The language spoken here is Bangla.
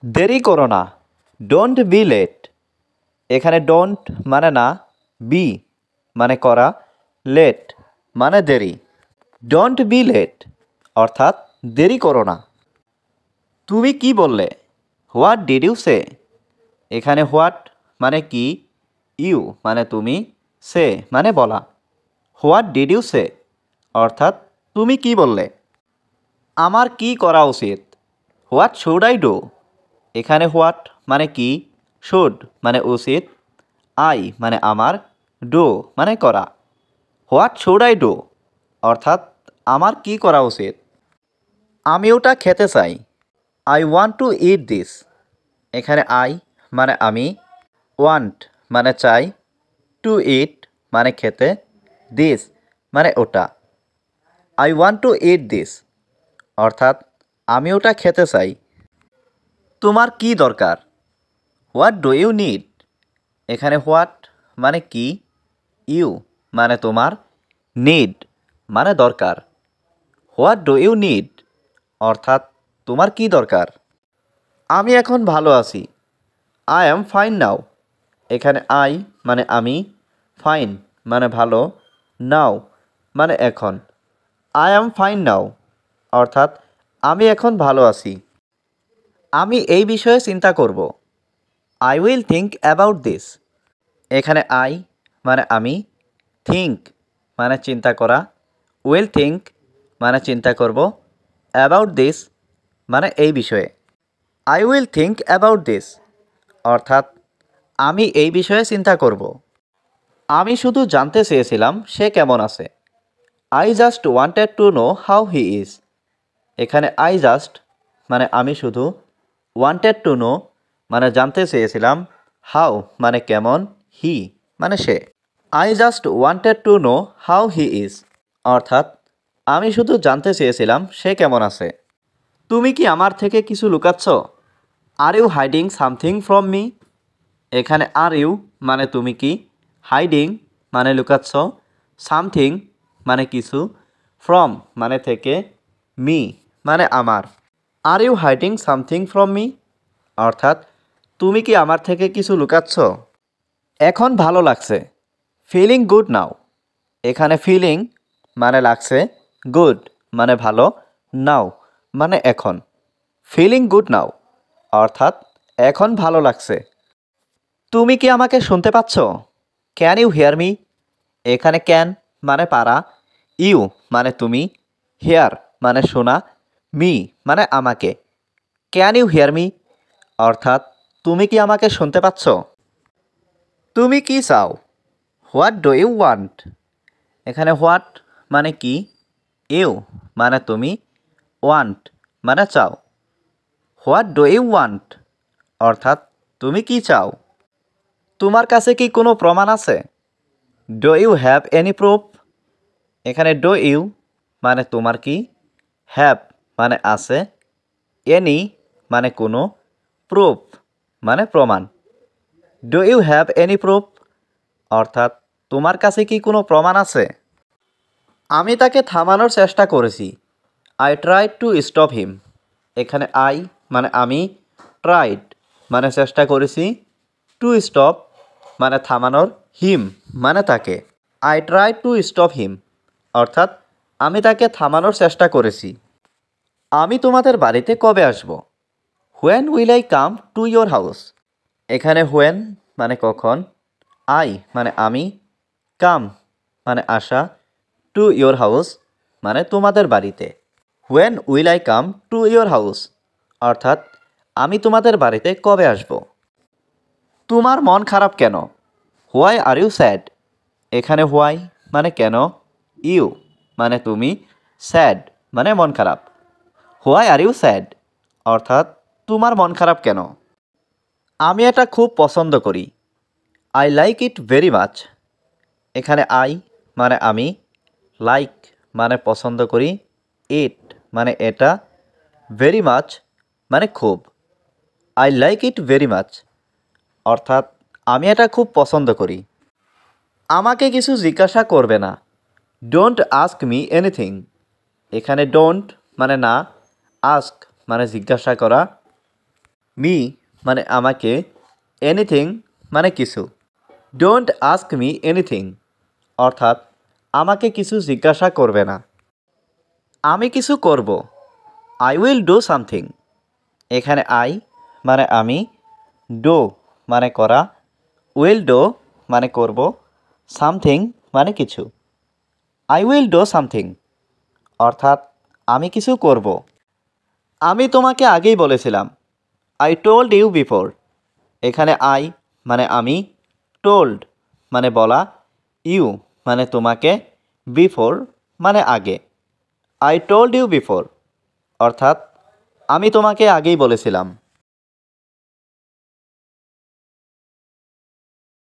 দেরি করো না, ডোন্ট বি লেট। এখানে ডোন্ট মানে না, বি মানে করা, লেট মানে দেরি। ডোন্ট বি লেট অর্থাৎ দেরি করো না। তুমি কি বললে? হোয়াট ডিড ইউ সে? এখানে হোয়াট মানে কি, ইউ মানে তুমি, সে মানে বলা। হোয়াট ডিড ইউ সে অর্থাৎ তুমি কি বললে? আমার কি করা উচিত? What should I do? এখানে হোয়াট মানে কি, শুড মানে উচিত, আই মানে আমার, ডু মানে করা। হোয়াট শুড আই ডু অর্থাৎ আমার কি করা উচিত? আমি ওটা খেতে চাই। I want to eat this. এখানে আই মানে আমি, ওয়ান্ট মানে চাই, টু ইট মানে খেতে, দিস মানে ওটা। I want to eat this অর্থাৎ আমি ওটা খেতে চাই। তোমার কি দরকার? What do you need? এখানে হোয়াট মানে কি, ইউ মানে তোমার, নিড মানে দরকার। হোয়াট ডু ইউ নিড অর্থাৎ তোমার কি দরকার? আমি এখন ভালো আছি। আই অ্যাম ফাইন নাও। এখানে আই মানে আমি, ফাইন মানে ভালো, নাও মানে এখন। আই অ্যাম ফাইন নাও অর্থাৎ আমি এখন ভালো আছি। আমি এই বিষয়ে চিন্তা করব। I will think about this. এখানে আই মানে আমি, থিঙ্ক মানে চিন্তা করা, উইল থিঙ্ক মানে চিন্তা করব, অ্যাবাউট দিস মানে এই বিষয়ে। I will think about this অর্থাৎ আমি এই বিষয়ে চিন্তা করব। আমি শুধু জানতে চেয়েছিলাম সে কেমন আছে। I just wanted to know how he is. এখানে আই জাস্ট মানে আমি শুধু, ওয়ান্টেড টু নো মানে জানতে চেয়েছিলাম, হাউ মানে কেমন, হি মানে সে। I just wanted to know how he is অর্থাৎ আমি শুধু জানতে চেয়েছিলাম সে কেমন আছে। তুমি কি আমার থেকে কিছু লুকাচ্ছ? Are you hiding something from me? এখানে আর ইউ মানে তুমি কি, হাইডিং মানে লুকাচ্ছ, সামথিং মানে কিছু, ফ্রম মানে থেকে, মি মানে আমার। Are you hiding something from me অর্থাৎ তুমি কি আমার থেকে কিছু লুকাচ্ছ? এখন ভালো লাগছে। Feeling good now. এখানে ফিলিং মানে লাগছে, গুড মানে ভালো, নাও মানে এখন। ফিলিং গুড নাও অর্থাৎ এখন ভালো লাগছে। তুমি কি আমাকে শুনতে পাচ্ছ? Can you hear me? এখানে ক্যান মানে পারা, ইউ মানে তুমি, হিয়ার মানে শোনা, মি মানে আমাকে। ক্যান ইউ হিয়ার মি অর্থাৎ তুমি কি আমাকে শুনতে পাচ্ছ? তুমি কি চাও? What do you want? এখানে হোয়াট মানে কি, ইউ মানে তুমি, ওয়ান্ট মানে চাও। হোয়াট ডু ইউ ওয়ান্ট অর্থাৎ তুমি কি চাও? তোমার কাছে কি কোনো প্রমাণ আছে? Do you have any proof? এখানে ডু ইউ মানে তোমার কি, হ্যাভ মানে আছে, এনি মানে কোনো, প্রুফ মানে প্রমাণ। Do you have any proof অর্থাৎ তোমার কাছে কি কোনো প্রমাণ আছে? আমি তাকে থামানোর চেষ্টা করেছি। I tried to stop him. এখানে আই মানে আমি, ট্রাইড মানে চেষ্টা করেছি, টু স্টপ মানে থামানোর, হিম মানে তাকে। I try to stop him অর্থাৎ আমি তাকে থামানোর চেষ্টা করেছি। আমি তোমাদের বাড়িতে কবে আসব? When will I come to your house? এখানে হোয়েন মানে কখন, আই মানে আমি, কাম মানে আসা, টু ইয়োর হাউস মানে তোমাদের বাড়িতে। When will I come to your house অর্থাৎ আমি তোমাদের বাড়িতে কবে আসব? তোমার মন খারাপ কেন? Why are you sad? এখানে হোয়াই মানে কেন, ইউ মানে তুমি, স্যাড মানে মন খারাপ। হোয়াই আর ইউ স্যাড অর্থাৎ তোমার মন খারাপ কেন? আমি এটা খুব পছন্দ করি। I like it very much. এখানে আই মানে আমি, লাইক মানে পছন্দ করি, ইট মানে এটা, ভেরি মাচ মানে খুব। I like it very much অর্থাৎ আমি এটা খুব পছন্দ করি। আমাকে কিছু জিজ্ঞাসা করবে না। Don't ask me anything. এখানে ডোন্ট মানে না, আস্ক মানে জিজ্ঞাসা করা, মি মানে আমাকে, এনিথিং মানে কিছু। ডোন্ট আস্ক মি এনিথিং অর্থাৎ আমাকে কিছু জিজ্ঞাসা করবে না। আমি কিছু করব, আই উইল ডু সামথিং। এখানে আই মানে আমি, ডু মানে করা, উইল ডু মানে করব, সামথিং মানে কিছু। আই উইল ডু সামথিং অর্থাৎ আমি কিছু করব। আমি তোমাকে আগেই বলেছিলাম, আই টোল্ড ইউ বিফোর। এখানে আই মানে আমি, টোল্ড মানে বলা, ইউ মানে তোমাকে, বিফোর মানে আগে। আই টোল্ড ইউ বিফোর অর্থাৎ আমি তোমাকে আগেই বলেছিলাম।